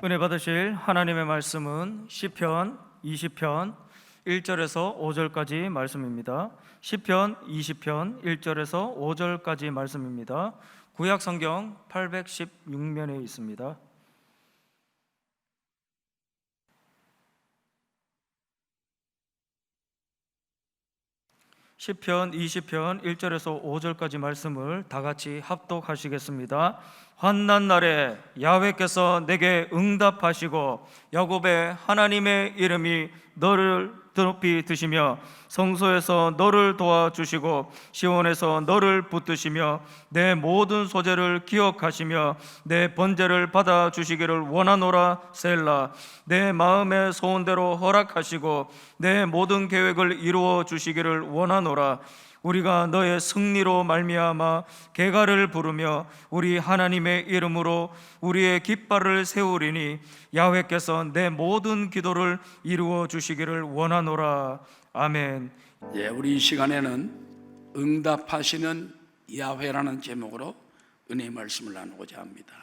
은혜 받으실 하나님의 말씀은 시편 20편 1절에서 5절까지 말씀입니다. 시편 20편 1절에서 5절까지 말씀입니다. 구약 성경 816면에 있습니다. 시편 20편 1절에서 5절까지 말씀을 다 같이 합독하시겠습니다. 환난 날에 야훼께서 내게 응답하시고 야곱의 하나님의 이름이 너를 높이 드시며 성소에서 너를 도와주시고 시온에서 너를 붙드시며 내 모든 소재를 기억하시며 내 번제를 받아주시기를 원하노라. 셀라. 내 마음의 소원대로 허락하시고 내 모든 계획을 이루어 주시기를 원하노라. 우리가 너의 승리로 말미암아 개가를 부르며 우리 하나님의 이름으로 우리의 깃발을 세우리니 야훼께서 내 모든 기도를 이루어 주시기를 원하노라. 아멘. 우리 이 시간에는 응답하시는 야훼라는 제목으로 은혜의 말씀을 나누고자 합니다.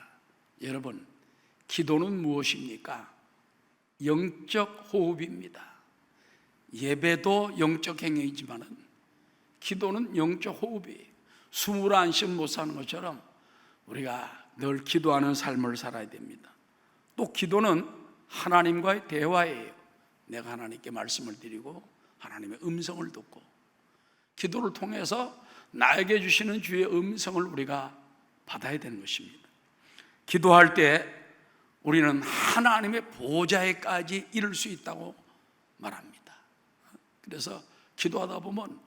여러분, 기도는 무엇입니까? 영적 호흡입니다. 예배도 영적 행위이지만은 기도는 영적 호흡이에요. 숨을 안 쉬면 못 사는 것처럼 우리가 늘 기도하는 삶을 살아야 됩니다. 또 기도는 하나님과의 대화예요. 내가 하나님께 말씀을 드리고 하나님의 음성을 듣고 기도를 통해서 나에게 주시는 주의 음성을 우리가 받아야 되는 것입니다. 기도할 때 우리는 하나님의 보좌에까지 이를 수 있다고 말합니다. 그래서 기도하다 보면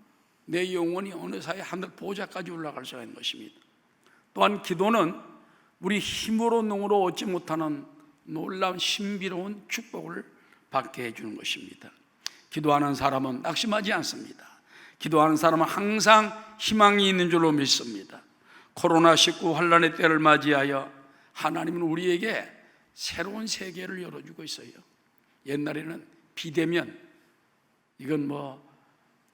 내 영혼이 어느 사이 하늘 보좌까지 올라갈 수가 있는 것입니다. 또한 기도는 우리 힘으로 능으로 얻지 못하는 놀라운 신비로운 축복을 받게 해주는 것입니다. 기도하는 사람은 낙심하지 않습니다. 기도하는 사람은 항상 희망이 있는 줄로 믿습니다. 코로나19 환란의 때를 맞이하여 하나님은 우리에게 새로운 세계를 열어주고 있어요. 옛날에는 비대면, 이건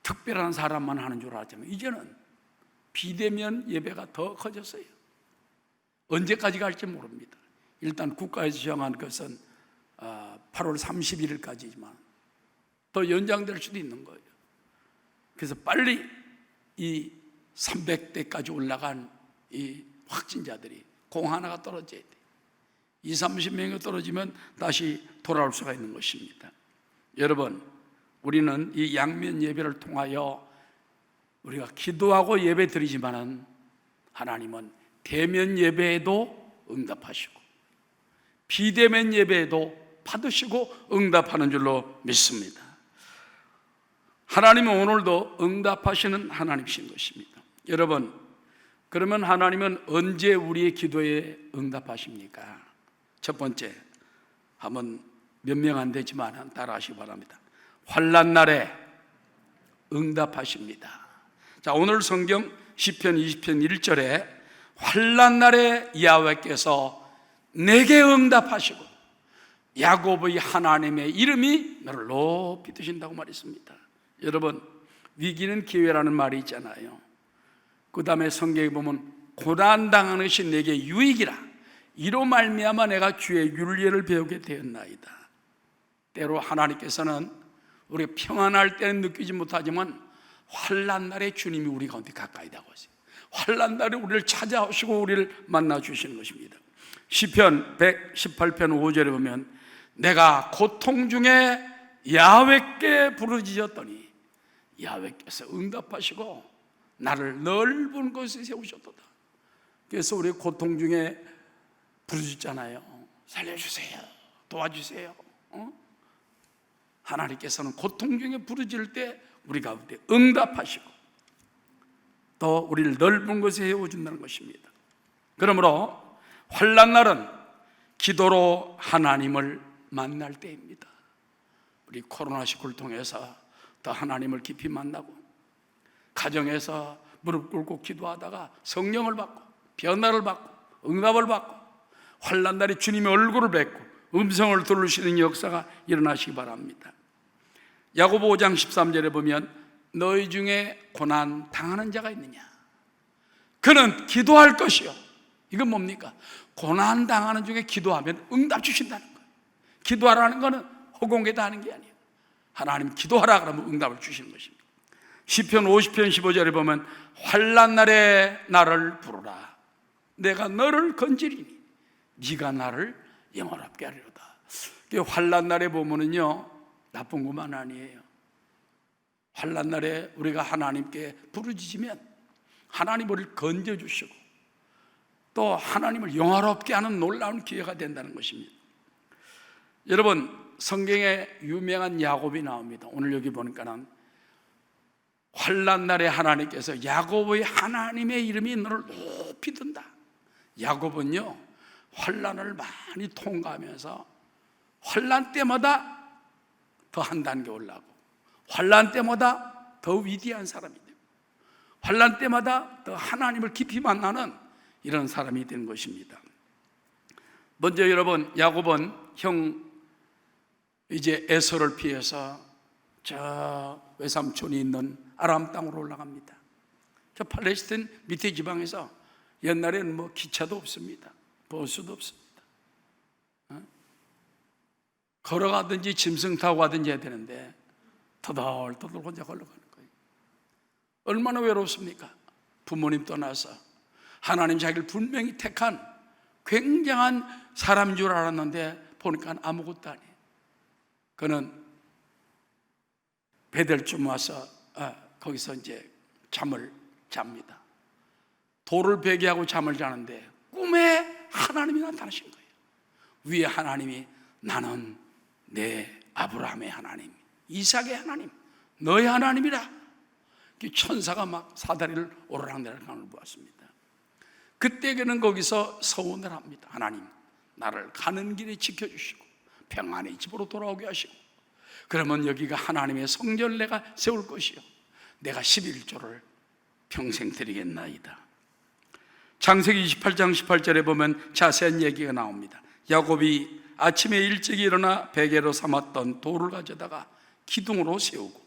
특별한 사람만 하는 줄 알았지만 이제는 비대면 예배가 더 커졌어요. 언제까지 갈지 모릅니다. 일단 국가에서 정한 것은 8월 31일까지지만 더 연장될 수도 있는 거예요. 그래서 빨리 이 300대까지 올라간 이 확진자들이 공 하나가 떨어져야 돼요. 20-30명이 떨어지면 다시 돌아올 수가 있는 것입니다. 여러분, 우리는 이 양면 예배를 통하여 우리가 기도하고 예배 드리지만은 하나님은 대면 예배에도 응답하시고 비대면 예배에도 받으시고 응답하는 줄로 믿습니다. 하나님은 오늘도 응답하시는 하나님이신 것입니다. 여러분, 그러면 하나님은 언제 우리의 기도에 응답하십니까? 첫 번째, 한번 몇 명 안 되지만 따라 하시기 바랍니다. 환난 날에 응답하십니다. 자, 오늘 성경 시편 20편 1절에 환난 날에 야훼께서 내게 응답하시고 야곱의 하나님의 이름이 너를 높이 드신다고 말했습니다. 여러분, 위기는 기회라는 말이 있잖아요. 그 다음에 성경에 보면 고난당하는 것이 내게 유익이라 이로 말미암아 내가 주의 율례를 배우게 되었나이다. 때로 하나님께서는 우리가 평안할 때는 느끼지 못하지만 환난 날에 주님이 우리 가운데 가까이 다가오세요. 환난 날에 우리를 찾아오시고 우리를 만나 주시는 것입니다. 시편 118편 5절에 보면 내가 고통 중에 야훼께 부르짖었더니 야훼께서 응답하시고 나를 넓은 곳에 세우셨도다. 그래서 우리 고통 중에 부르짖잖아요. 살려주세요, 도와주세요. 하나님께서는 고통 중에 부르짖을 때 우리 가운데 응답하시고 또 우리를 넓은 곳에 세워준다는 것입니다. 그러므로 환난 날은 기도로 하나님을 만날 때입니다. 우리 코로나19를 통해서 더 하나님을 깊이 만나고 가정에서 무릎 꿇고 기도하다가 성령을 받고 변화를 받고 응답을 받고 환난 날에 주님의 얼굴을 뵙고 음성을 들으시는 역사가 일어나시기 바랍니다. 야고보 5장 13절에 보면 너희 중에 고난 당하는 자가 있느냐? 그는 기도할 것이요. 이건 뭡니까? 고난 당하는 중에 기도하면 응답 주신다는 거예요. 기도하라는 거는 허공에다 하는 게 아니에요. 하나님 기도하라 그러면 응답을 주시는 것입니다. 시편 50편 15절에 보면 환난 날에 나를 부르라. 내가 너를 건지리니 네가 나를 영원롭게 하리로다. 환난 날에 보면은요, 나쁜 것만 아니에요. 환난 날에 우리가 하나님께 부르짖으면 하나님 우리를 건져주시고 또 하나님을 영화롭게 하는 놀라운 기회가 된다는 것입니다. 여러분, 성경에 유명한 야곱이 나옵니다. 오늘 여기 보니까는 환난 날에 하나님께서 야곱의 하나님의 이름이 너를 높이 든다. 야곱은요, 환난을 많이 통과하면서 환난 때마다 더 한 단계 올라가고 환난 때마다 더 위대한 사람이 되고 환난 때마다 더 하나님을 깊이 만나는 이런 사람이 된 것입니다. 먼저 여러분, 야곱은 형 이제 에서를 피해서 저 외삼촌이 있는 아람 땅으로 올라갑니다. 저 팔레스타인 밑에 지방에서 옛날에는 뭐 기차도 없습니다. 버스도 없습니다. 걸어가든지 짐승 타고 가든지 해야 되는데 터덜터덜 혼자 걸어가는 거예요. 얼마나 외롭습니까? 부모님 떠나서 하나님 자기를 분명히 택한 굉장한 사람인 줄 알았는데 보니까 아무것도 아니에요. 그는 베델쯤 와서 거기서 이제 잠을 잡니다. 돌을 베개하고 잠을 자는데 꿈에 하나님이 나타나신 거예요. 위에 하나님이 나는 내 아브라함의 하나님, 이삭의 하나님, 너의 하나님이라. 천사가 막 사다리를 오르락내리락 하는 걸 보았습니다. 그때 그는 거기서 서원을 합니다. 하나님, 나를 가는 길에 지켜주시고 평안히 집으로 돌아오게 하시고, 그러면 여기가 하나님의 성전을 내가 세울 것이요 내가 11조를 평생 드리겠나이다. 창세기 28장 18절에 보면 자세한 얘기가 나옵니다. 야곱이 아침에 일찍 일어나 베개로 삼았던 돌을 가져다가 기둥으로 세우고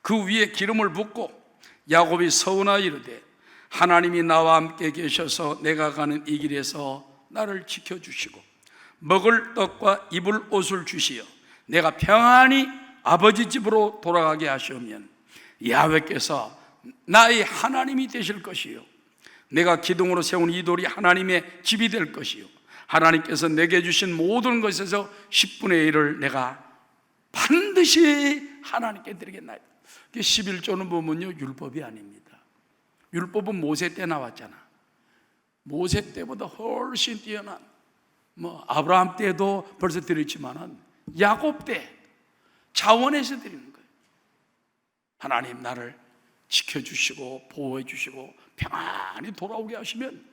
그 위에 기름을 붓고 야곱이 서운하여 이르되 하나님이 나와 함께 계셔서 내가 가는 이 길에서 나를 지켜주시고 먹을 떡과 입을 옷을 주시어 내가 평안히 아버지 집으로 돌아가게 하시면 야훼께서 나의 하나님이 되실 것이요 내가 기둥으로 세운 이 돌이 하나님의 집이 될 것이요 하나님께서 내게 주신 모든 것에서 10분의 1을 내가 반드시 하나님께 드리겠나이다. 11조는 보면요, 율법이 아닙니다. 율법은 모세 때 나왔잖아. 모세 때보다 훨씬 뛰어난, 아브라함 때도 벌써 드렸지만은 야곱 때 자원해서 드리는 거예요. 하나님 나를 지켜주시고 보호해 주시고 평안히 돌아오게 하시면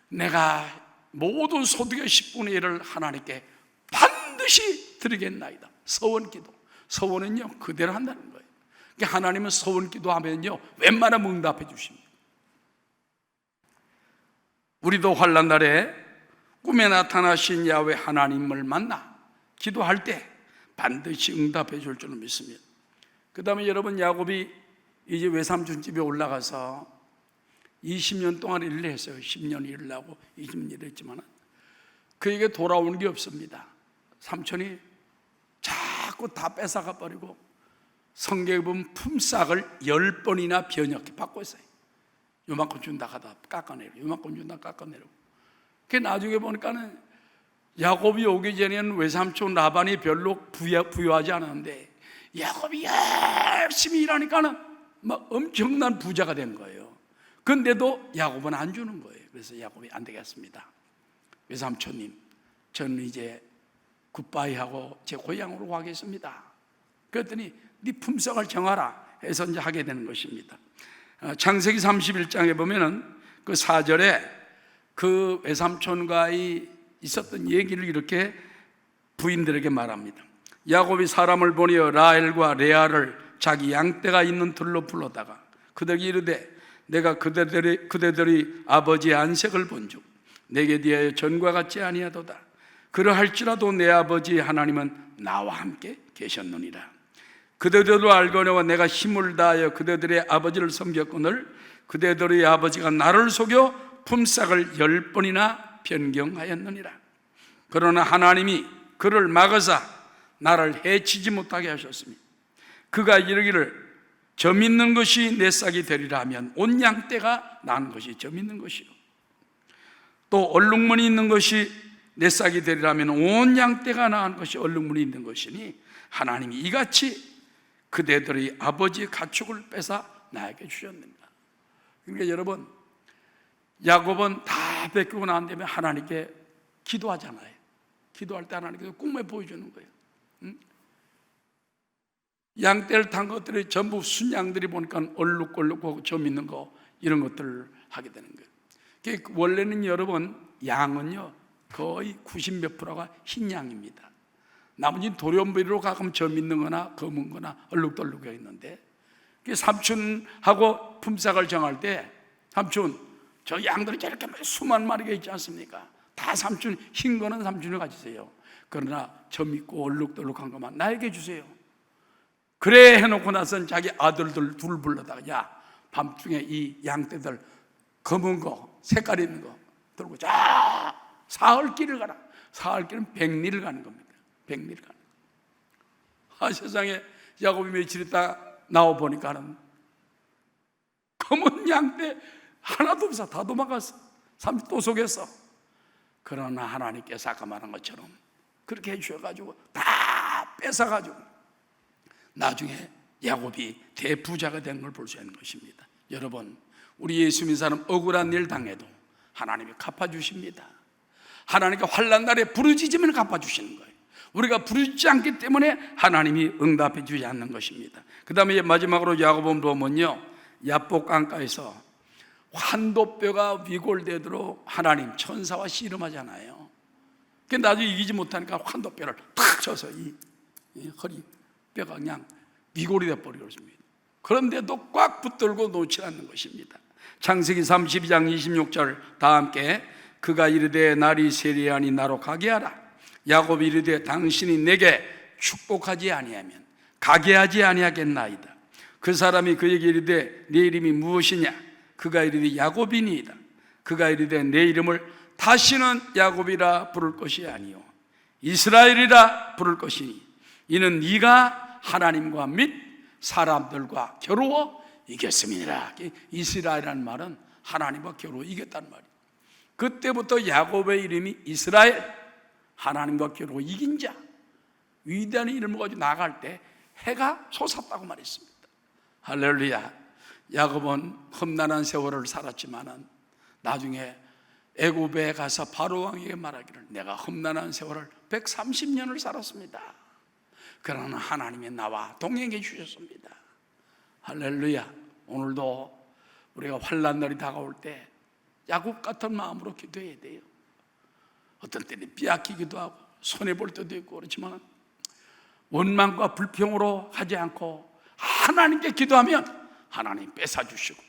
내가 모든 소득의 10분의 1을 하나님께 반드시 드리겠나이다. 서원기도. 서원은요 그대로 한다는 거예요. 그러니까 하나님은 서원기도 하면요 웬만하면 응답해 주십니다. 우리도 환난 날에 꿈에 나타나신 야훼 하나님을 만나 기도할 때 반드시 응답해 줄 줄로 믿습니다. 그 다음에 여러분, 야곱이 이제 외삼촌 집에 올라가서 20년 동안 일을 했어요. 10년 일을 하고 20년 일을 했지만 그에게 돌아오는 게 없습니다. 삼촌이 자꾸 다 뺏어가 버리고 성경에 보면 품삯을 10번이나 변형해 바꿨어요. 요만큼 준다 하다 깎아내리고 요만큼 준다 깎아내리고. 그 나중에 보니까는 야곱이 오기 전에는 외삼촌 라반이 별로 부유하지 않았는데 야곱이 열심히 일하니까는 막 엄청난 부자가 된 거예요. 근데도 야곱은 안 주는 거예요. 그래서 야곱이 안 되겠습니다. 외삼촌님, 저는 이제 굿바이 하고 제 고향으로 가겠습니다. 그랬더니 네 품삯을 정하라 해서 이제 하게 되는 것입니다. 창세기 31장에 보면은 그 4절에 그 외삼촌과의 있었던 얘기를 이렇게 부인들에게 말합니다. 야곱이 사람을 보내어 라헬과 레아를 자기 양떼가 있는 들로 불러다가 그들에게 이르되 내가 그대들이 아버지의 안색을 본즉 내게 대하여 전과 같지 아니하도다. 그러할지라도 내 아버지 하나님은 나와 함께 계셨느니라. 그대들도 알거니와 내가 힘을 다하여 그대들의 아버지를 섬겼거늘 그대들의 아버지가 나를 속여 품삯을 10번이나 변경하였느니라. 그러나 하나님이 그를 막으사 나를 해치지 못하게 하셨으니 그가 이르기를 저 믿는 것이 내 싹이 되리라 하면 온 양떼가 낳은 것이 저 믿는 것이요, 또 얼룩무늬 있는 것이 내 싹이 되리라 하면 온 양떼가 낳은 것이 얼룩무늬 있는 것이니 하나님이 이같이 그대들의 아버지의 가축을 뺏어 나에게 주셨느니라. 그러니까 여러분, 야곱은 다 뺏기고 난 다음에 하나님께 기도하잖아요. 기도할 때 하나님께서 꿈에 보여주는 거예요. 양떼를 탄 것들이 전부 순양들이 보니까 얼룩얼룩하고 점 있는 거, 이런 것들을 하게 되는 거예요. 원래는 여러분, 양은요 거의 90몇 프로가 흰 양입니다. 나머지 돌연변이로 가끔 점 있는 거나 검은 거나 얼룩덜룩해 있는데, 삼촌하고 품삯을 정할 때 삼촌, 저 양들이 저렇게 수만 마리가 있지 않습니까? 다 삼촌, 흰 거는 삼촌이 가지세요. 그러나 점 있고 얼룩덜룩한 것만 나에게 주세요. 그래 해놓고 나선 자기 아들들 둘 불러다가, 야, 밤중에 이 양떼들 검은 거, 색깔 있는 거 들고 자 사흘길을 가라. 사흘길은 100리를 가는 겁니다. 100리를 가는 거. 세상에, 야곱이 며칠 있다 나와 보니까는 검은 양떼 하나도 없어. 다 도망갔어. 삼촌 또 속였어. 그러나 하나님께서 아까 말한 것처럼 그렇게 해주셔가지고 다 뺏어가지고 나중에 야곱이 대부자가 된 걸 볼 수 있는 것입니다. 여러분, 우리 예수 믿는 사람 억울한 일 당해도 하나님이 갚아주십니다. 하나님께 환난 날에 부르짖으면 갚아주시는 거예요. 우리가 부르짖지 않기 때문에 하나님이 응답해 주지 않는 것입니다. 그 다음에 마지막으로 야곱은 보면요, 야복 강가에서 환도뼈가 위골되도록 하나님 천사와 씨름하잖아요. 나중에 이기지 못하니까 환도뼈를 탁 쳐서 이 허리 뼈가 그냥 위골이 되어버리고 있습니다. 그런데도 꽉 붙들고 놓지 않는 것입니다. 창세기 32장 26절 다 함께, 그가 이르되 날이 세리하니 나로 가게 하라. 야곱이 이르되 당신이 내게 축복하지 아니하면 가게 하지 아니하겠나이다. 그 사람이 그에게 이르되 네 이름이 무엇이냐? 그가 이르되 야곱이니이다. 그가 이르되 내 이름을 다시는 야곱이라 부를 것이 아니요 이스라엘이라 부를 것이니 이는 네가 하나님과 및 사람들과 겨루어 이겼음이니라. 이스라엘이라는 말은 하나님과 겨루어 이겼다는 말이에요. 그때부터 야곱의 이름이 이스라엘, 하나님과 겨루어 이긴 자, 위대한 이름을 가지고 나갈 때 해가 솟았다고 말했습니다. 할렐루야. 야곱은 험난한 세월을 살았지만은 나중에 애굽에 가서 바로 왕에게 말하기를 내가 험난한 세월을 130년을 살았습니다. 그러나 하나님이 나와 동행해 주셨습니다. 할렐루야. 오늘도 우리가 환난 날이 다가올 때 야곱 같은 마음으로 기도해야 돼요. 어떤 때는 빼앗기기도 하고 손해볼 때도 있고 그렇지만 원망과 불평으로 하지 않고 하나님께 기도하면 하나님이 뺏어주시고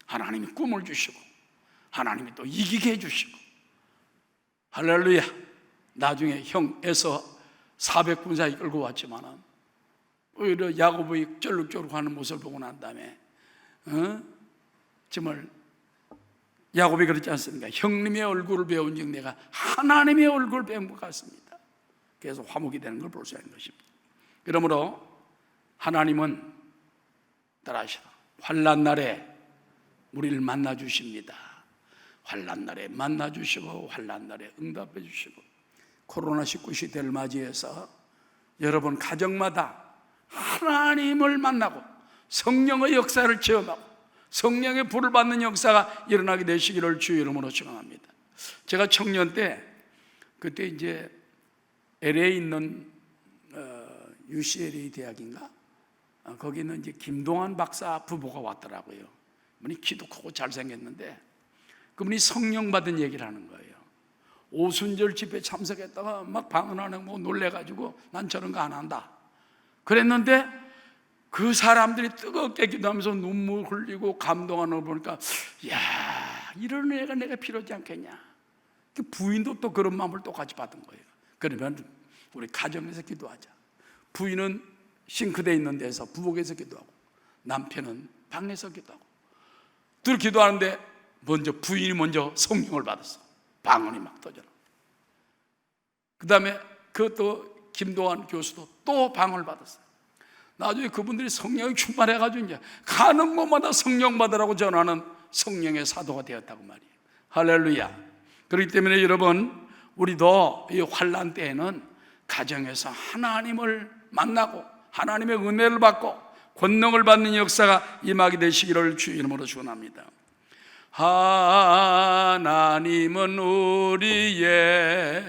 하나님이 꿈을 주시고 하나님이 또 이기게 해주시고, 할렐루야. 나중에 형 에서 400군사 이끌고 왔지만은 오히려 야곱이 쩔룩쩔룩 하는 모습을 보고 난 다음에 정말 야곱이 그렇지 않습니까? 형님의 얼굴을 배운 즉 내가 하나님의 얼굴을 배운 것 같습니다. 그래서 화목이 되는 걸 볼 수 있는 것입니다. 그러므로 하나님은 따라하시라. 환난 날에 우리를 만나 주십니다. 환난 날에 만나 주시고 환난 날에 응답해 주시고, 코로나19 시대를 맞이해서 여러분 가정마다 하나님을 만나고 성령의 역사를 체험하고 성령의 불을 받는 역사가 일어나게 되시기를 주의 이름으로 축원합니다. 제가 청년 때 그때 이제 LA에 있는 UCLA 대학인가 거기는 이제 김동환 박사 부부가 왔더라고요. 그분이 키도 크고 잘생겼는데 그분이 성령 받은 얘기를 하는 거예요. 오순절 집회 참석했다가 막 방언하는 거 놀래가지고 난 저런 거 안 한다 그랬는데 그 사람들이 뜨겁게 기도하면서 눈물 흘리고 감동하는 걸 보니까 야, 이런 애가 내가 필요하지 않겠냐. 부인도 또 그런 마음을 똑같이 받은 거예요. 그러면 우리 가정에서 기도하자. 부인은 싱크대에 있는 데서 부엌에서 기도하고 남편은 방에서 기도하고 둘 기도하는데 부인이 먼저 성령을 받았어. 방언이 막 터져나. 그 다음에 그것도 김도환 교수도 또 방언을 받았어요. 나중에 그분들이 성령이 충만해가지고 이제 가는 곳마다 성령 받으라고 전하는 성령의 사도가 되었다고 말이에요. 할렐루야. 그렇기 때문에 여러분, 우리도 이 환난 때에는 가정에서 하나님을 만나고 하나님의 은혜를 받고 권능을 받는 역사가 임하게 되시기를 주 이름으로 축원합니다. 하나님은 우리의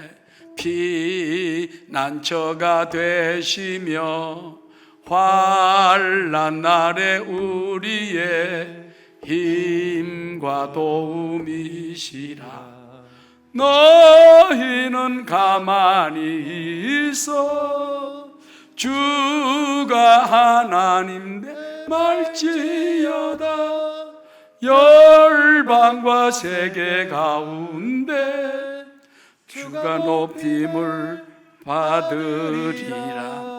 피난처가 되시며 환난 날에 우리의 힘과 도움이시라. 너희는 가만히 있어 주가 하나님 되 말지어다. 열방과 세계 가운데 주가 높임을 받으리라.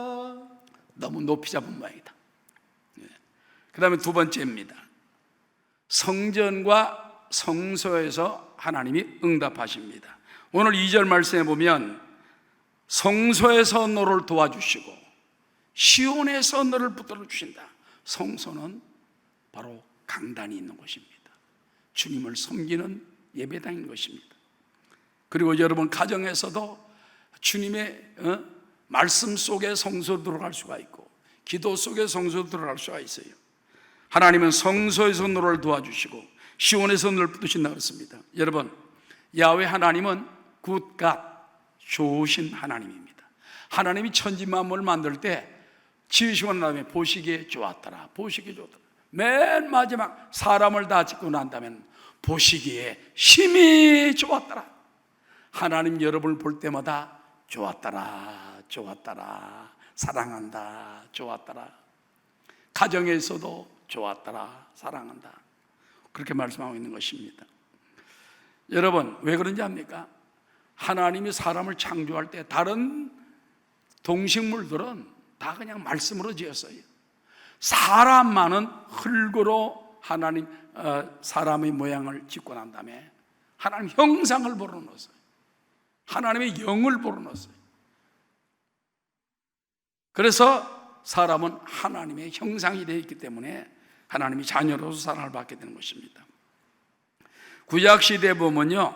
너무 높이 잡은 모양이다. 그 다음에 두 번째입니다. 성전과 성소에서 하나님이 응답하십니다. 오늘 2절 말씀에 보면 성소에서 너를 도와주시고 시온에서 너를 붙들어 주신다. 성소는 바로 강단이 있는 곳입니다. 주님을 섬기는 예배당인 것입니다. 그리고 여러분 가정에서도 주님의 말씀 속에 성소로 들어갈 수가 있고 기도 속에 성소로 들어갈 수가 있어요. 하나님은 성소에서 너를 도와주시고 시온에서 너를 붙드신다 그랬습니다. 여러분, 야훼 하나님은 굿갓, 좋으신 하나님입니다. 하나님이 천지 만물을 만들 때 지으시고 난 다음에 보시기에 좋았더라, 보시기에 좋더라. 맨 마지막 사람을 다 짓고 난 다음에 보시기에 심히 좋았더라. 하나님 여러분을 볼 때마다 좋았더라, 좋았더라, 사랑한다, 좋았더라. 가정에서도 좋았더라, 사랑한다. 그렇게 말씀하고 있는 것입니다. 여러분, 왜 그런지 압니까? 하나님이 사람을 창조할 때 다른 동식물들은 다 그냥 말씀으로 지었어요. 사람만은 흙으로 하나님 사람의 모양을 짓고 난 다음에 하나님 형상을 불어넣었어요. 하나님의 영을 불어넣었어요. 그래서 사람은 하나님의 형상이 되어 있기 때문에 하나님이 자녀로서 사랑을 받게 되는 것입니다. 구약 시대에 보면요,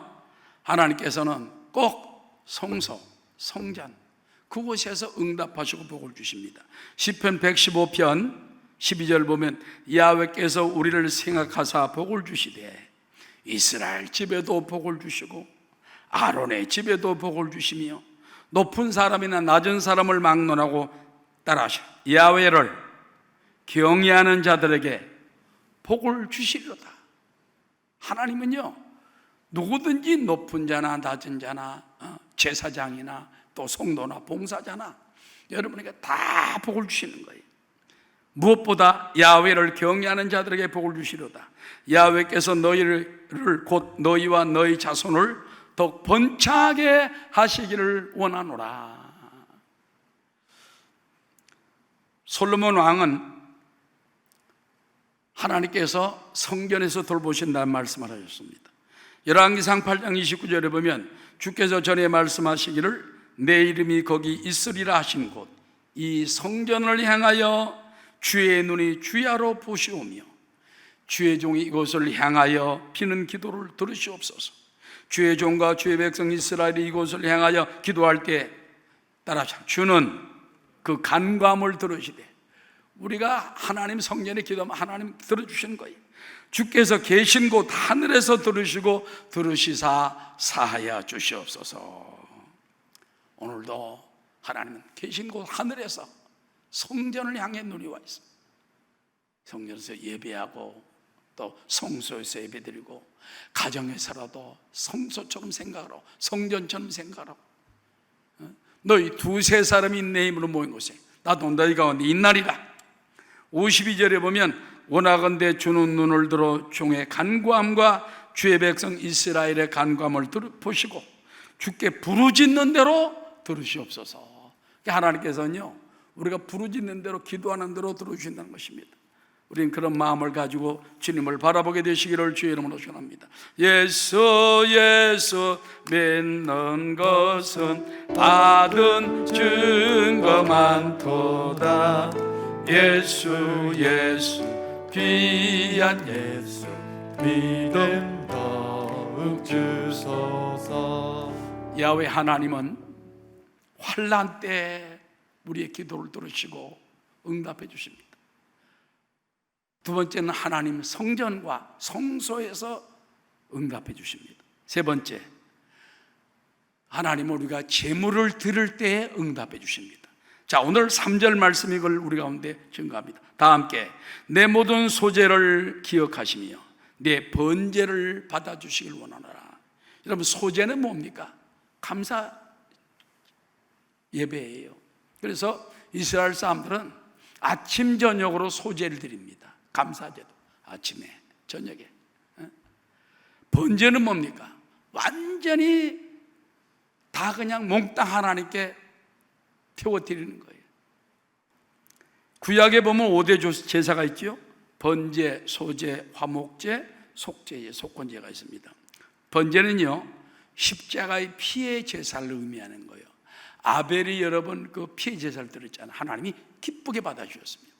하나님께서는 꼭 성소, 성전 그곳에서 응답하시고 복을 주십니다. 시편 115편 12절 보면 야훼께서 우리를 생각하사 복을 주시되 이스라엘 집에도 복을 주시고 아론의 집에도 복을 주시며 높은 사람이나 낮은 사람을 막론하고 따라하시라. 야훼를 경외하는 자들에게 복을 주시리로다. 하나님은요, 누구든지 높은 자나 낮은 자나 제사장이나 또 성도나 봉사자나 여러분에게 다 복을 주시는 거예요. 무엇보다 야훼를 경외하는 자들에게 복을 주시리로다. 야훼께서 너희를 곧 너희와 너희 자손을 더 번창하게 하시기를 원하노라. 솔로몬 왕은 하나님께서 성전에서 돌보신다는 말씀을 하셨습니다. 열왕기상 8장 29절에 보면 주께서 전에 말씀하시기를 내 이름이 거기 있으리라 하신 곳 이 성전을 향하여 주의 눈이 주야로 보시오며 주의 종이 이곳을 향하여 비는 기도를 들으시옵소서. 주의 종과 주의 백성 이스라엘이 이곳을 향하여 기도할 때 따라하시라. 주는 그 간구함을 들으시되, 우리가 하나님 성전에 기도하면 하나님 들어주시는 거예요. 주께서 계신 곳 하늘에서 들으시고 들으시사 사하여 주시옵소서. 오늘도 하나님은 계신 곳 하늘에서 성전을 향해 눈이 와 있어요. 성전에서 예배하고 또 성소에서 예배드리고 가정에서라도 성소처럼 생각하라고, 성전처럼 생각하라고. 너희 두세 사람이 내 이름으로 모인 곳에 나도 너희 가운데 있나리라. 52절에 보면 원하건대 주는 눈을 들어 종의 간구함과 주의 백성 이스라엘의 간구함을 보시고 주께 부르짖는 대로 들으시옵소서. 하나님께서는요, 우리가 부르짖는 대로 기도하는 대로 들어주신다는 것입니다. 우리는 그런 마음을 가지고 주님을 바라보게 되시기를 주의 이름으로 축원합니다. 예수 예수 믿는 것은 받은 증거 많도다. 예수 예수 귀한 예수 믿음 더욱 주소서. 야훼 하나님은 환난 때 우리의 기도를 들으시고 응답해 주십니다. 두 번째는 하나님 성전과 성소에서 응답해 주십니다. 세 번째, 하나님 우리가 제물을 드릴 때에 응답해 주십니다. 자, 오늘 3절 말씀 이걸 우리 가운데 증거합니다. 다 함께 내 모든 소재를 기억하시며 내 번제를 받아주시길 원하노라. 여러분, 소재는 뭡니까? 감사 예배예요. 그래서 이스라엘 사람들은 아침 저녁으로 소제를 드립니다. 감사제도 아침에 저녁에. 번제는 뭡니까? 완전히 다 그냥 몽땅 하나님께 태워드리는 거예요. 구약에 보면 5대 제사가 있죠. 번제, 소제, 화목제, 속제제, 속건제가 있습니다. 번제는요, 십자가의 피의 제사를 의미하는 거예요. 아벨이 여러분 그 피의 제사를 드렸잖아요. 하나님이 기쁘게 받아주셨습니다.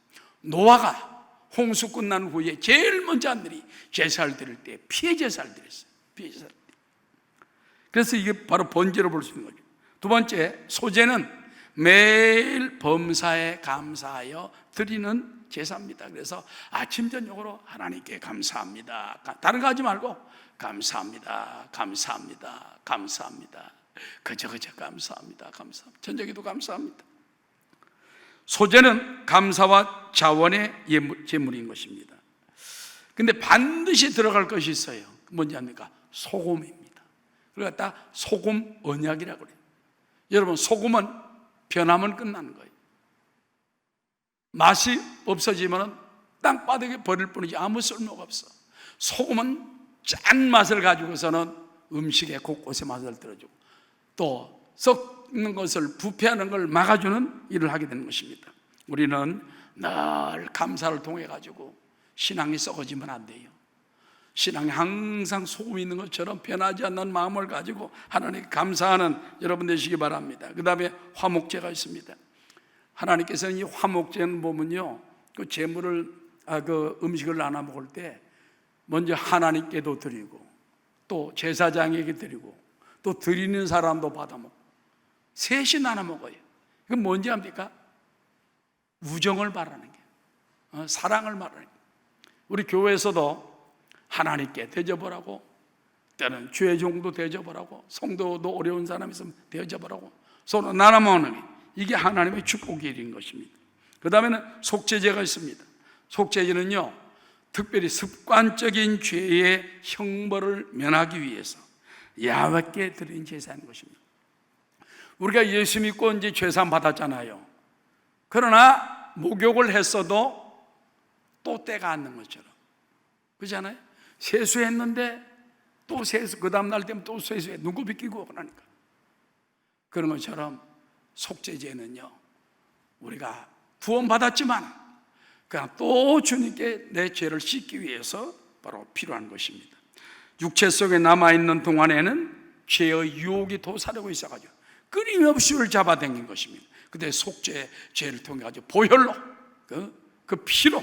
노아가 홍수 끝난 후에 제일 먼저 한 일이 제사를 드릴 때 피의 제사를 드렸어요. 피의 제사를. 그래서 이게 바로 번제로 볼 수 있는 거죠. 두 번째, 소제는 매일 범사에 감사하여 드리는 제사입니다. 그래서 아침 저녁으로 하나님께 감사합니다. 다른 거 하지 말고 감사합니다, 감사합니다, 감사합니다, 그저 감사합니다, 감사합니다. 저녁에도 감사합니다. 소제는 감사와 자원의 제물인 것입니다. 근데 반드시 들어갈 것이 있어요. 뭔지 압니까? 소금입니다. 그걸 갖다 소금 언약이라고 그래요. 여러분, 소금은 변하면 끝나는 거예요. 맛이 없어지면 땅바닥에 버릴 뿐이지 아무 쓸모가 없어. 소금은 짠 맛을 가지고서는 음식에 곳곳에 맛을 들어주고 또 썩는 것을 부패하는 걸 막아주는 일을 하게 되는 것입니다. 우리는 늘 감사를 통해 가지고 신앙이 썩어지면 안 돼요. 신앙이 항상 소금이 있는 것처럼 변하지 않는 마음을 가지고 하나님께 감사하는 여러분 되시기 바랍니다. 그 다음에 화목제가 있습니다. 하나님께서는 이 화목제는 보면요, 그 제물을 그 음식을 나눠 먹을 때 먼저 하나님께도 드리고 또 제사장에게 드리고 또 드리는 사람도 받아 먹고 셋이 나눠 먹어요. 이건 뭔지 압니까? 우정을 말하는 게, 사랑을 말하는 게. 우리 교회에서도 하나님께 대접을 때는 주의 종도 대접을 하고 성도도 어려운 사람 있으면 대접을 하고 서로 나눠 먹는 게, 이게 하나님의 축복의 일인 것입니다. 그 다음에는 속죄제가 있습니다. 속죄제는요, 특별히 습관적인 죄의 형벌을 면하기 위해서 야훼께 드린 제사인 것입니다. 우리가 예수 믿고 이제 죄산 받았잖아요. 그러나 목욕을 했어도 또 때가 안 는 것처럼, 그렇잖아요. 세수했는데 또 세수, 그 다음날 되면 또 세수해, 누구 비키고 그러니까. 그런 것처럼 속죄제는요, 우리가 구원 받았지만 그냥 또 주님께 내 죄를 씻기 위해서 바로 필요한 것입니다. 육체 속에 남아있는 동안에는 죄의 유혹이 도사리고 있어가지고 끊임없이 우리를 잡아당긴 것입니다. 그때 속죄제를 통해 가지고 보혈로 그 피로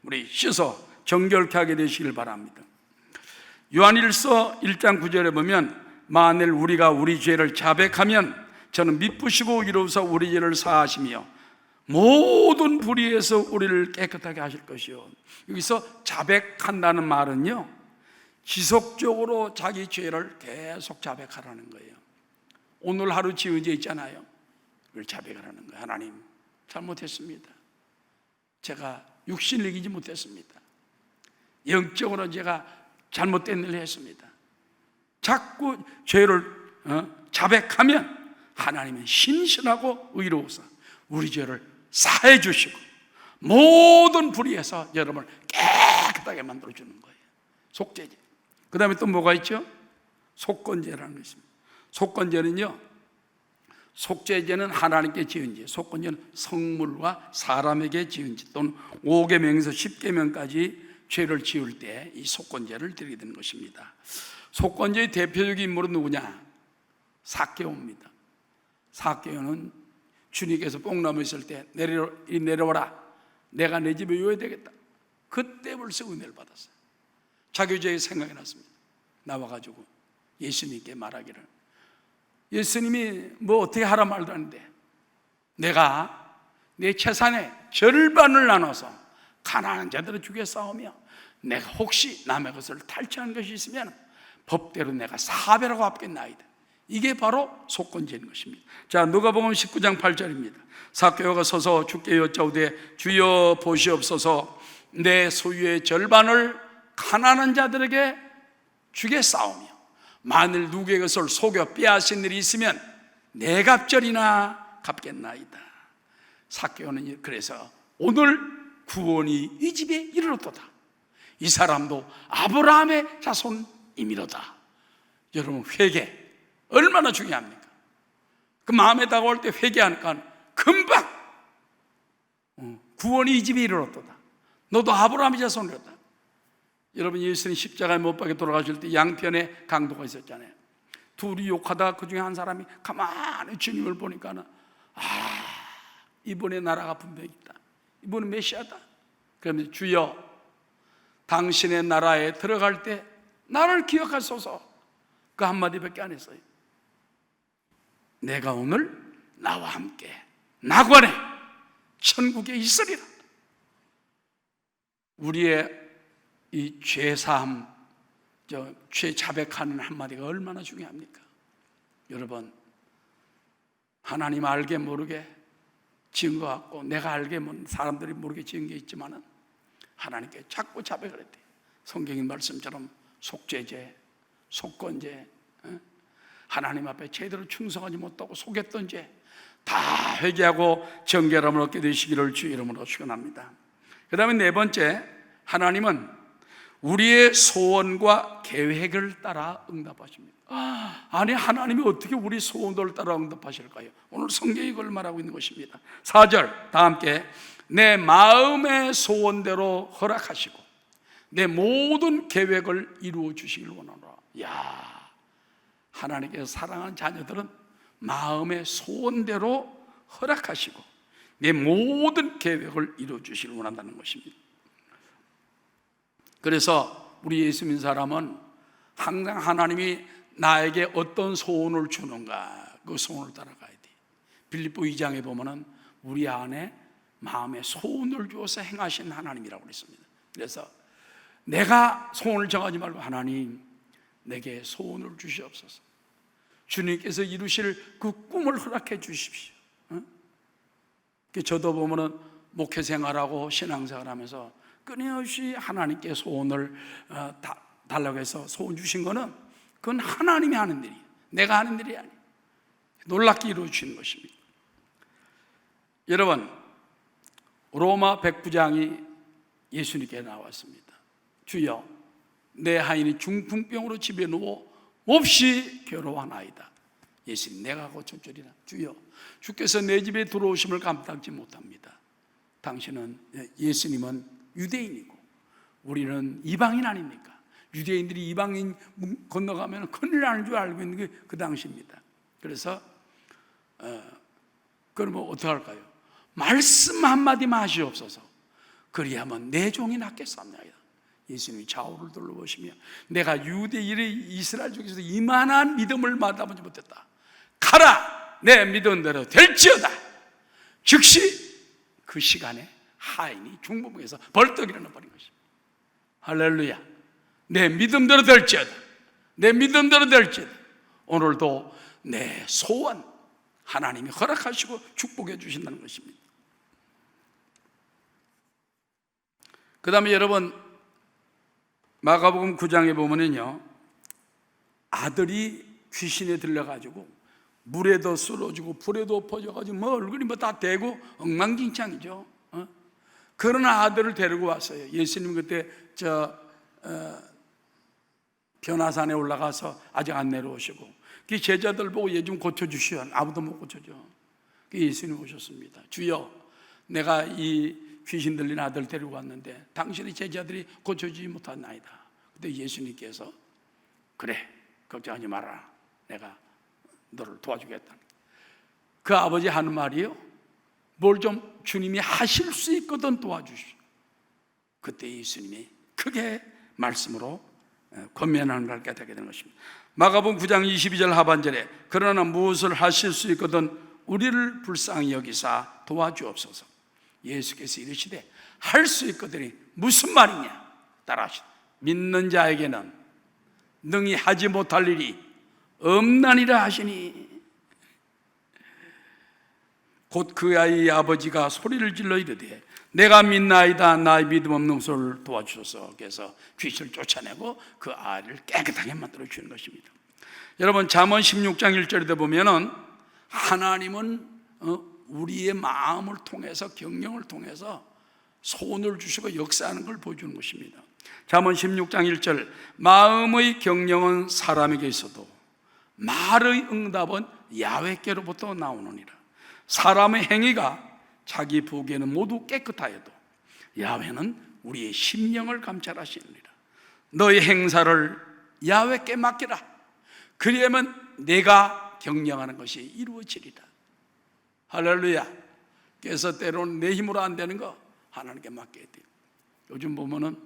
우리 씻어 정결케 하게 되시길 바랍니다. 요한일서 1장 9절에 보면 만일 우리가 우리 죄를 자백하면 저는 미쁘시고 이로써 우리 죄를 사하시며 모든 불의에서 우리를 깨끗하게 하실 것이요. 여기서 자백한다는 말은요, 지속적으로 자기 죄를 계속 자백하라는 거예요. 오늘 하루 지은 죄 있잖아요, 그걸 자백하라는 거예요. 하나님, 잘못했습니다. 제가 육신을 이기지 못했습니다. 영적으로 제가 잘못된 일을 했습니다. 자꾸 죄를 자백하면 하나님은 신실하고 의로우사 우리 죄를 사해 주시고 모든 불의에서 여러분을 깨끗하게 만들어 주는 거예요. 속죄제. 그 다음에 또 뭐가 있죠? 속건제라는 것입니다. 속건제는요, 속죄제는 하나님께 지은 죄, 속건제는 성물과 사람에게 지은 죄, 또는 5계명에서 10계명까지 죄를 지을 때 이 속건제를 드리게 되는 것입니다. 속건제의 대표적인 인물은 누구냐? 삭개오입니다. 삭개오는 주님께서 뽕나무 있을 때 내려와라, 내가 내 집에 요해야 되겠다. 그때 벌써 은혜를 받았어요. 자기 죄의 생각이 났습니다. 나와가지고 예수님께 말하기를, 예수님이 뭐 어떻게 하라 말도 하는데 내가 내 재산의 절반을 나눠서 가난한 자들을 주게 싸우며 내가 혹시 남의 것을 탈취한 것이 있으면 법대로 내가 사배라고 갚겠나이다. 이게 바로 속건제인 것입니다. 자, 누가복음 19장 8절입니다. 삭개오가 서서 주께 여짜오되 주여 보시옵소서, 내 소유의 절반을 가난한 자들에게 주겠사오며 만일 누구의 것을 속여 빼앗은 일이 있으면 내 갑절이나 갚겠나이다. 삭개오는 그래서 오늘 구원이 이 집에 이르렀도다. 이 사람도 아브라함의 자손이미로다. 여러분, 회개 얼마나 중요합니까? 그 마음에 다가올 때 회개하니까 금방 구원이 이 집에 이르렀도다. 너도 아브라함의 자손이로다. 여러분, 예수님 십자가에 못 박혀 돌아가실 때 양편에 강도가 있었잖아요. 둘이 욕하다가 그 중에 한 사람이 가만히 주님을 보니까는, 이번에 나라가 분명히 있다. 이번에 메시아다. 그러면서 주여, 당신의 나라에 들어갈 때 나를 기억하소서. 그 한마디밖에 안 했어요. 내가 오늘 나와 함께 낙원에 천국에 있으리라. 우리의 이 죄사함, 죄 자백하는 한마디가 얼마나 중요합니까? 여러분, 하나님 알게 모르게 지은 것 같고 내가 알게 사람들이 모르게 지은 게 있지만은 하나님께 자꾸 자백을 했대요. 성경의 말씀처럼 속죄죄, 속건죄, 하나님 앞에 제대로 충성하지 못하고 속였던 죄 다 회개하고 정결함을 얻게 되시기를 주 이름으로 축원합니다. 그 다음에 네 번째, 하나님은 우리의 소원과 계획을 따라 응답하십니다. 아니, 하나님이 어떻게 우리 소원을 따라 응답하실까요? 오늘 성경이 그걸 말하고 있는 것입니다. 4절 다 함께, 내 마음의 소원대로 허락하시고 내 모든 계획을 이루어 주시길 원하노라. 야, 하나님께서 사랑하는 자녀들은 마음의 소원대로 허락하시고 내 모든 계획을 이루어 주시길 원한다는 것입니다. 그래서 우리 예수 믿는 사람은 항상 하나님이 나에게 어떤 소원을 주는가, 그 소원을 따라가야 돼. 빌립보 2장에 보면은 우리 안에 마음에 소원을 주어서 행하신 하나님이라고 그랬습니다. 그래서 내가 소원을 정하지 말고, 하나님 내게 소원을 주시옵소서, 주님께서 이루실 그 꿈을 허락해 주십시오. 저도 보면은 목회 생활하고 신앙생활 하면서 끊임없이 하나님께 소원을 달라고 해서 소원 주신 거는 그건 하나님이 하는 일이에요. 내가 하는 일이 아니에요. 놀랍게 이루어 주시는 것입니다. 여러분, 로마 109장이 예수님께 나왔습니다. 주여, 내 하인이 중풍병으로 집에 누워 몹시 괴로워하나이다. 예수님, 내가 고쳐주리라. 주여, 주께서 내 집에 들어오심을 감당치 못합니다. 당신은, 예수님은 유대인이고 우리는 이방인 아닙니까? 유대인들이 이방인 건너가면 큰일 나는 줄 알고 있는 게 그 당시입니다. 그래서 그러면 어떻게 할까요? 말씀 한마디만 하시옵소서. 그리하면 내 종이 낫겠사옵나이다. 예수님이 좌우를 둘러보시며, 내가 유대인의 이스라엘 중에서도 이만한 믿음을 마다하지 못했다. 가라, 내 믿은 대로 될지어다. 즉시 그 시간에 하인이 중풍에서 벌떡 일어나 버린 것입니다. 할렐루야. 내 믿음대로 될지어다. 내 믿음대로 될지어다. 오늘도 내 소원 하나님이 허락하시고 축복해 주신다는 것입니다. 그 다음에 여러분, 마가복음 9장에 보면은요, 아들이 귀신에 들려가지고 물에도 쓰러지고 불에도 퍼져가지고 뭐 얼굴이 뭐 다 대고 엉망진창이죠. 그런 아들을 데리고 왔어요. 예수님 그때 변화산에 올라가서 아직 안 내려오시고, 그 제자들 보고 얘 좀 고쳐주시오. 아무도 못 고쳐줘. 그 예수님 오셨습니다. 주여, 내가 이 귀신 들린 아들 데리고 왔는데 당신의 제자들이 고쳐주지 못하나이다. 그때 예수님께서 그래, 걱정하지 말아라. 내가 너를 도와주겠다. 그 아버지 하는 말이요, 뭘 좀 주님이 하실 수 있거든 도와주시오. 그때 예수님이 크게 말씀으로 권면하는 걸 깨닫게 되는 것입니다. 마가복음 9장 22절 하반절에 그러나 무엇을 하실 수 있거든 우리를 불쌍히 여기사 도와주옵소서. 예수께서 이르시되 할 수 있거든이 무슨 말이냐 따라하시다. 믿는 자에게는 능히 하지 못할 일이 없나니라 하시니, 곧 그 아이의 아버지가 소리를 질러 이르되 내가 믿나이다 나의 믿음 없는 소를 도와주소서. 그래서 귀신을 쫓아내고 그 아이를 깨끗하게 만들어 주는 것입니다. 여러분, 잠언 16장 1절에 보면은 하나님은 우리의 마음을 통해서, 경영을 통해서 소원을 주시고 역사하는 걸 보여주는 것입니다. 잠언 16장 1절, 마음의 경영은 사람에게 있어도 말의 응답은 야훼께로부터 나오느니라. 사람의 행위가 자기 보기에는 모두 깨끗하여도 야훼는 우리의 심령을 감찰하시느니라. 너의 행사를 야훼께 맡기라. 그리하면 내가 경영하는 것이 이루어지리라. 할렐루야. 그래서 때로는 내 힘으로 안 되는 거 하나님께 맡겨야 돼요. 요즘 보면은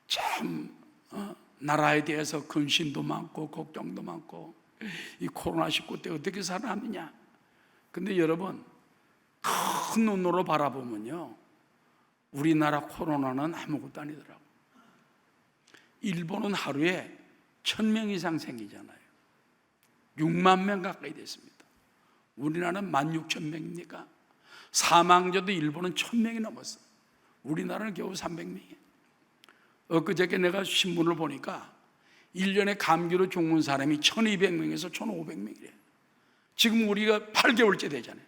참 나라에 대해서 근심도 많고 걱정도 많고, 이 코로나19 때 어떻게 살아남느냐. 근데 여러분, 큰 눈으로 바라보면요, 우리나라 코로나는 아무것도 아니더라고요. 일본은 하루에 1000명 이상 생기잖아요. 6만 명 가까이 됐습니다. 우리나라는 16,000명입니까? 사망자도 일본은 1000명이 넘었어요. 우리나라는 겨우 300명이에요. 엊그저께 내가 신문을 보니까 1년에 감기로 죽는 사람이 1200명에서 1500명이래요. 지금 우리가 8개월째 되잖아요.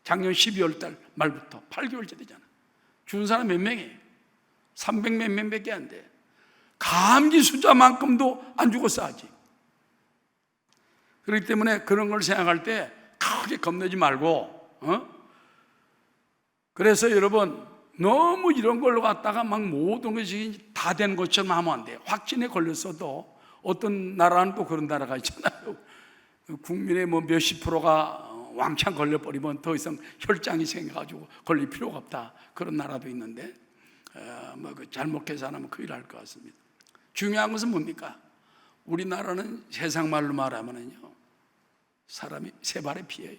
작년 12월 달 말부터 8개월째 되잖아요. 죽은 사람 몇 명이에요? 300 몇 명밖에 안 돼. 감기 숫자만큼도 안 죽었어 아직. 그렇기 때문에 그런 걸 생각할 때 크게 겁내지 말고, 그래서 여러분, 너무 이런 걸로 갖다가 막 모든 것이 다 된 것처럼 하면 안 돼요. 확진에 걸렸어도 어떤 나라는 또 그런 나라가 있잖아요. 국민의 뭐 몇십 프로가 왕창 걸려버리면 더 이상 혈장이 생겨가지고 걸릴 필요가 없다. 그런 나라도 있는데, 잘못 계산하면 큰일 날 것 같습니다. 중요한 것은 뭡니까? 우리나라는 세상 말로 말하면요, 사람이 세 발의 피예요.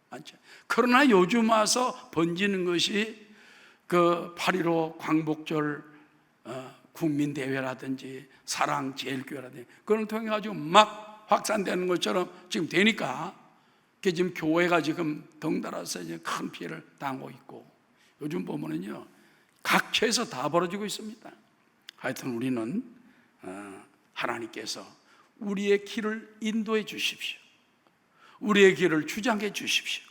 맞죠? 그러나 요즘 와서 번지는 것이 그 8.15 광복절 국민대회라든지 사랑 제일교회라든지 그걸 통해 가지고 막 확산되는 것처럼 지금 되니까, 그게 지금 교회가 지금 덩달아서 이제 큰 피해를 당하고 있고, 요즘 보면은요 각처에서 다 벌어지고 있습니다. 하여튼 우리는 하나님께서 우리의 길을 인도해 주십시오. 우리의 길을 주장해 주십시오.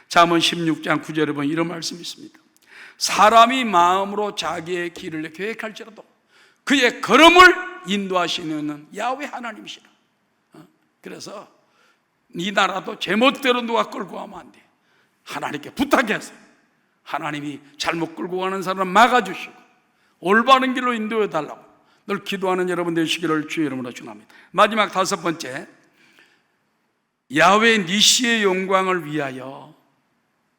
잠언 16장 9절에 보면 이런 말씀이 있습니다. 사람이 마음으로 자기의 길을 계획할지라도 그의 걸음을 인도하시는 야훼 하나님이시라. 그래서 이 나라도 제멋대로 누가 끌고 가면 안 돼. 하나님께 부탁해서 하나님이 잘못 끌고 가는 사람을 막아주시고 올바른 길로 인도해 달라고 늘 기도하는 여러분 되시기를 주의 이름으로 축원합니다. 마지막 5번째, 야훼 니시의 영광을 위하여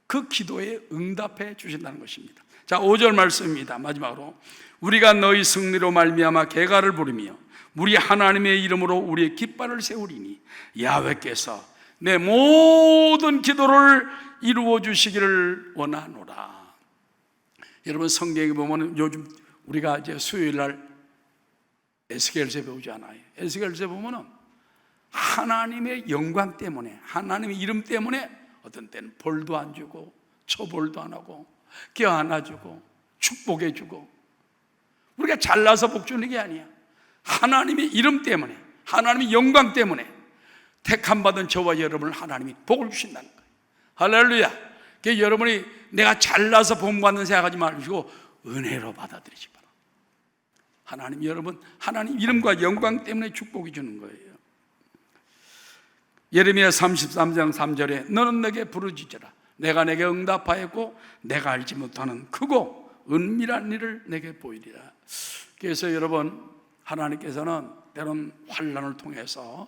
그 기도에 응답해 주신다는 것입니다. 자, 5절 말씀입니다. 마지막으로, 우리가 너희 승리로 말미암아 개가를 부르며 우리 하나님의 이름으로 우리의 깃발을 세우리니 야훼께서 내 모든 기도를 이루어 주시기를 원하노라. 여러분, 성경에 보면 요즘 우리가 이제 수요일 날 에스겔서 배우잖아요. 에스겔서 보면은 하나님의 영광 때문에, 하나님의 이름 때문에 어떤 때는 벌도 안 주고 처벌도 안 하고 껴 안아주고 축복해 주고, 우리가 잘나서 복 주는 게 아니야. 하나님의 이름 때문에, 하나님의 영광 때문에 택함 받은 저와 여러분을 하나님이 복을 주신다는 거예요. 할렐루야. 그러니까 여러분이 내가 잘나서 복 받는 생각하지 마시고 은혜로 받아들이시 바랍니다. 하나님, 여러분 하나님 이름과 영광 때문에 축복해 주는 거예요. 예레미야 33장 3절에 너는 내게 부르짖으라. 내가 내게 응답하였고 내가 알지 못하는 크고 은밀한 일을 내게 보이리라. 그래서 여러분, 하나님께서는 때론 환난을 통해서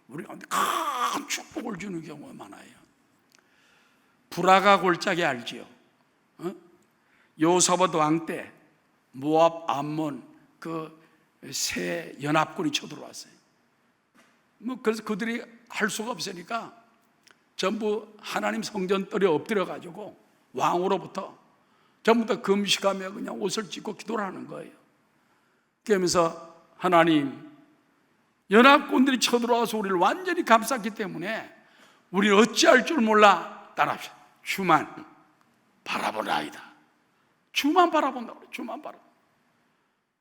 우리 가운데 큰 축복을 주는 경우가 많아요. 브라가 골짜기 알지요? 여호사밧 왕 때 모압, 암몬 그 세 연합군이 쳐들어왔어요. 그래서 그들이 할 수가 없으니까 전부 하나님 성전뜰에 엎드려 가지고 왕으로부터 전부 다 금식하며 그냥 옷을 찢고 기도를 하는 거예요. 그러면서 하나님, 연합군들이 쳐들어와서 우리를 완전히 감쌌기 때문에 우리는 어찌할 줄 몰라. 따라합시다. 주만 바라보나이다. 주만 바라본다고 그래. 주만 바라본다.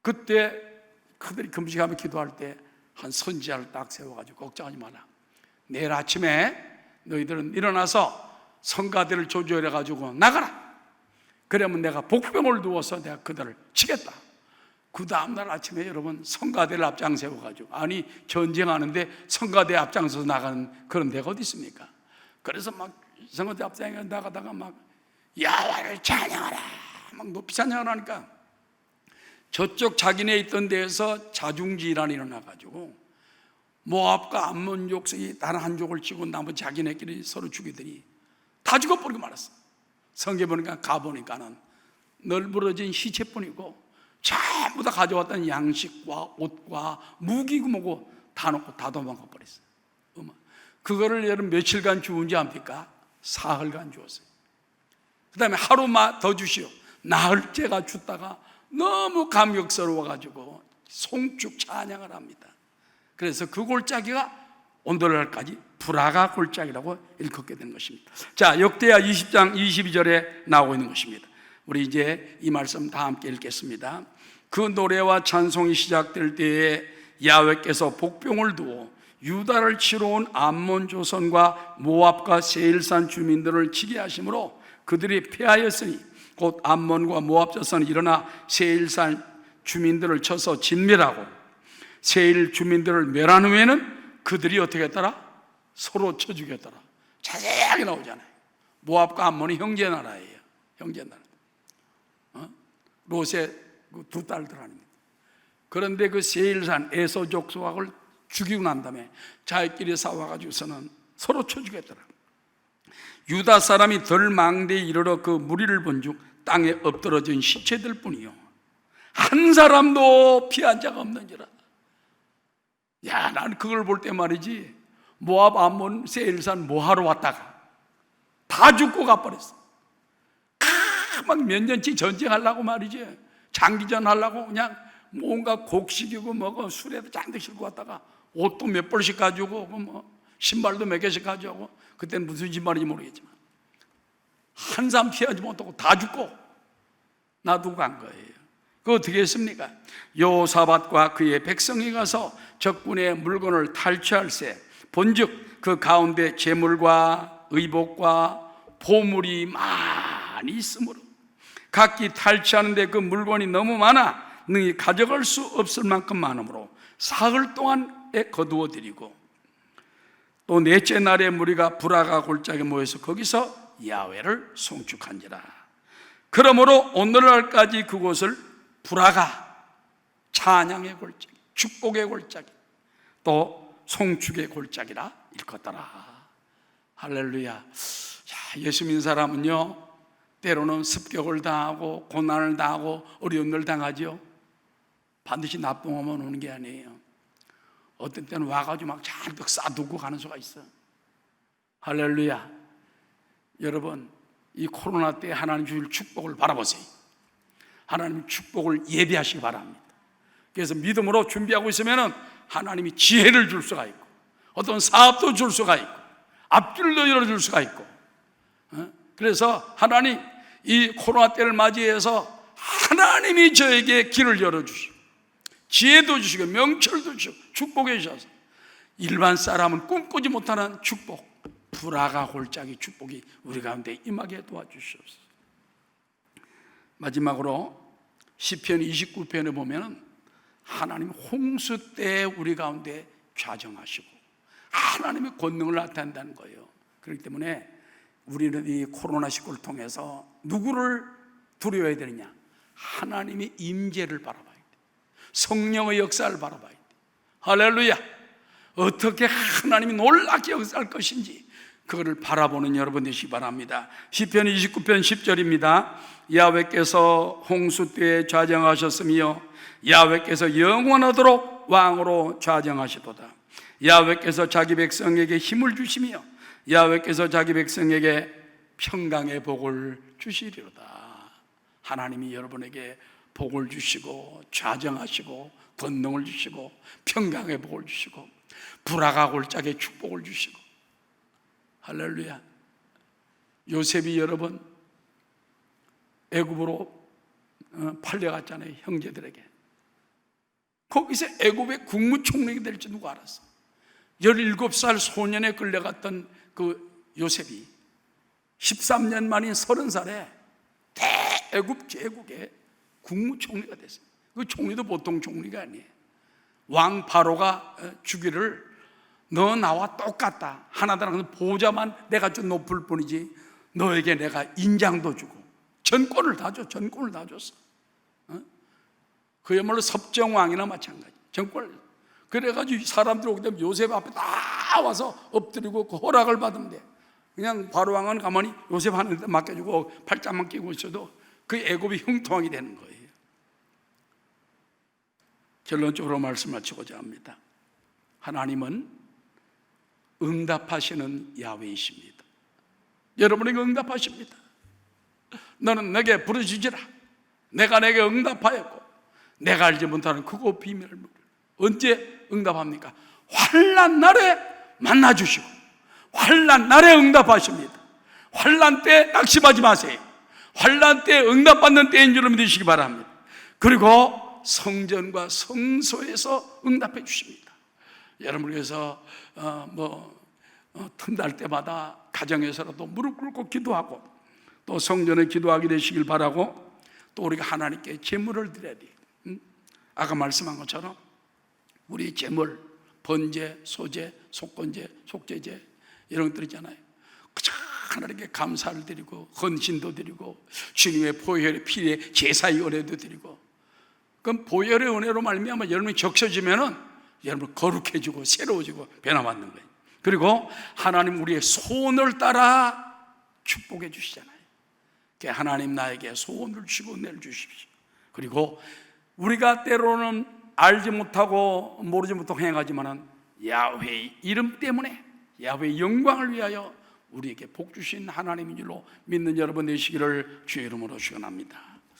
그때 그들이 금식하며 기도할 때 한 선지자를 딱 세워가지고 걱정하지 마라. 내일 아침에 너희들은 일어나서 성가대를 조조해가지고 나가라. 그러면 내가 복병을 두어서 내가 그들을 치겠다. 그 다음날 아침에 여러분 성가대를 앞장 세워가지고, 아니 전쟁하는데 성가대 앞장서서 나가는 그런 데가 어디 있습니까? 그래서 막 성가대 앞장에 나가다가 막 야와를 찬양하라 막 높이 찬양을 하니까 저쪽 자기네 있던 데에서 자중지란이 일어나가지고 모압과 암몬 족속이 다른 한족을 치고 나머지 자기네끼리 서로 죽이더니 다 죽어버리고 말았어. 성경에 보니까 가보니까는 널브러진 시체뿐이고 전부 다 가져왔던 양식과 옷과 무기고 뭐고 다 놓고 다 도망가 버렸어요. 그거를 여러분 며칠간 주운지 압니까? 사흘간 주었어요. 그 다음에 하루만 더 주시오. 나흘째가 죽다가 너무 감격스러워가지고 송축 찬양을 합니다. 그래서 그 골짜기가 오늘날까지 브라가 골짜기라고 일컫게 된 것입니다. 자, 역대하 20장 22절에 나오고 있는 것입니다. 우리 이제 이 말씀 다 함께 읽겠습니다. 그 노래와 찬송이 시작될 때에 야훼께서 복병을 두어 유다를 치러 온 암몬 조선과 모압과 세일산 주민들을 치게 하심으로 그들이 패하였으니 곧 암몬과 모압 조선이 일어나 세일산 주민들을 쳐서 진멸하고 세일 주민들을 멸한 후에는 그들이 어떻게 했더라? 서로 쳐 죽였더라. 자세하게 나오잖아요. 모압과 암몬이 형제 나라예요. 형제 나라. 롯의 그 두 딸들 아닙니다. 그런데 그 세일산 에서 족속을 죽이고 난 다음에 자기끼리 싸워가지고서는 서로 쳐 죽였더라. 유다 사람이 덜 망대에 이르러 그 무리를 본 중 땅에 엎드러진 시체들 뿐이요 한 사람도 피한 자가 없는지라. 야, 나는 그걸 볼 때 말이지, 모압, 암몬, 세일산 뭐하러 왔다가 다 죽고 가버렸어. 막 몇 년치 전쟁하려고 말이지, 장기전 하려고 그냥 뭔가 곡식이고 뭐고 술에도 잔뜩 싣고 왔다가 옷도 몇 벌씩 가지고 뭐 신발도 몇 개씩 가져오고, 그때는 무슨 신발인지 모르겠지만 한 사람 피하지 못하고 다 죽고 놔두고 간 거예요. 그 어떻게 했습니까? 여호사밧과 그의 백성이 가서 적군의 물건을 탈취할세 본즉 그 가운데 재물과 의복과 보물이 많이 있으므로 각기 탈취하는데 그 물건이 너무 많아 능히 가져갈 수 없을 만큼 많으므로 사흘 동안에 거두어 드리고, 또 넷째 날에 무리가 브라가 골짜기에 모여서 거기서 야훼를 송축한지라. 그러므로 오늘날까지 그곳을 브라가, 찬양의 골짜기, 축복의 골짜기, 또 송축의 골짜기라 일컫더라. 할렐루야. 자, 예수 믿는 사람은요 때로는 습격을 당하고 고난을 당하고 어려움을 당하죠. 반드시 나쁜 오면 오는 게 아니에요. 어떤 때는 와가지고 막 잔뜩 싸두고 가는 수가 있어. 할렐루야. 여러분, 이 코로나 때 하나님 주실 축복을 바라보세요. 하나님 축복을 예비하시기 바랍니다. 그래서 믿음으로 준비하고 있으면 하나님이 지혜를 줄 수가 있고, 어떤 사업도 줄 수가 있고, 앞길도 열어줄 수가 있고, 그래서 하나님 이 코로나 때를 맞이해서 하나님이 저에게 길을 열어주시고 지혜도 주시고 명철도 주시고 축복해 주셔서 일반 사람은 꿈꾸지 못하는 축복, 브라가 골짜기 축복이 우리 가운데 임하게 도와주시옵소서. 마지막으로 시편 29편에 보면 하나님 홍수 때 우리 가운데 좌정하시고 하나님의 권능을 나타낸다는 거예요. 그렇기 때문에 우리는 이 코로나19를 통해서 누구를 두려워해야 되느냐? 하나님의 임재를 바라봐야 돼. 성령의 역사를 바라봐야 돼. 할렐루야. 어떻게 하나님이 놀랍게 역사할 것인지 그거를 바라보는 여러분 되시기 바랍니다. 시편 29편 10절입니다. 야훼께서 홍수때에 좌정하셨으며 야훼께서 영원하도록 왕으로 좌정하시도다. 야훼께서 자기 백성에게 힘을 주시며 야훼께서 자기 백성에게 평강의 복을 주시리로다. 하나님이 여러분에게 복을 주시고 좌정하시고 권능을 주시고 평강의 복을 주시고 불화가 골짜기에 축복을 주시고. 할렐루야. 요셉이 여러분 애굽으로 팔려갔잖아요. 형제들에게. 거기서 애굽의 국무총리가 될지 누가 알았어? 17살 소년에 끌려갔던 그 요셉이 13년 만인 30살에 대애굽 제국의 국무총리가 됐어요. 그 총리도 보통 총리가 아니에요. 왕 바로가 주기를 너 나와 똑같다. 하나다라는 보좌만 내가 좀 높을 뿐이지 너에게 내가 인장도 주고 전권을 다 줘. 전권을 다 줬어. 그야말로 섭정왕이나 마찬가지. 전권을. 그래가지고 사람들 오게 되면 요셉 앞에 다 와서 엎드리고 그 허락을 받으면 돼. 그냥 바로왕은 가만히 요셉 하는 데 맡겨주고 팔짱만 끼고 있어도 그 애굽이 형통하게 되는 거예요. 결론적으로 말씀하시고자 합니다. 하나님은 응답하시는 야훼이십니다. 여러분에게 응답하십니다. 너는 내게 부르짖으라. 내가 내게 응답하였고 내가 알지 못하는 크고 비밀을 물으라. 언제 응답합니까? 환난 날에 만나주시고 환난 날에 응답하십니다. 환난 때 낙심하지 마세요. 환난 때 응답받는 때인 줄 믿으시기 바랍니다. 그리고 성전과 성소에서 응답해 주십니다. 여러분께서 틈날 때마다 가정에서라도 무릎 꿇고 기도하고 또 성전에 기도하게 되시길 바라고 또 우리가 하나님께 제물을 드려야 돼요. 아까 말씀한 것처럼 우리 제물, 번제, 소제, 속건제, 속제제 이런 것들 있잖아요. 그저 하나님께 감사를 드리고 헌신도 드리고 주님의 보혈의 피에 제사의 은혜도 드리고. 그럼 보혈의 은혜로 말미암아 여러분이 적셔지면은 여러분 거룩해지고 새로워지고 변화받는 거예요. 그리고 하나님 우리의 소원을 따라 축복해 주시잖아요. 하나님 나에게 소원을 주시고 은혜를 주십시오. 그리고 우리가 때로는 알지 못하고 모르지 못하고 행하지만은 야훼의 이름 때문에 야훼의 영광을 위하여 우리에게 복 주신 하나님인 줄로 믿는 여러분 되시기를 주의 이름으로 축원합니다.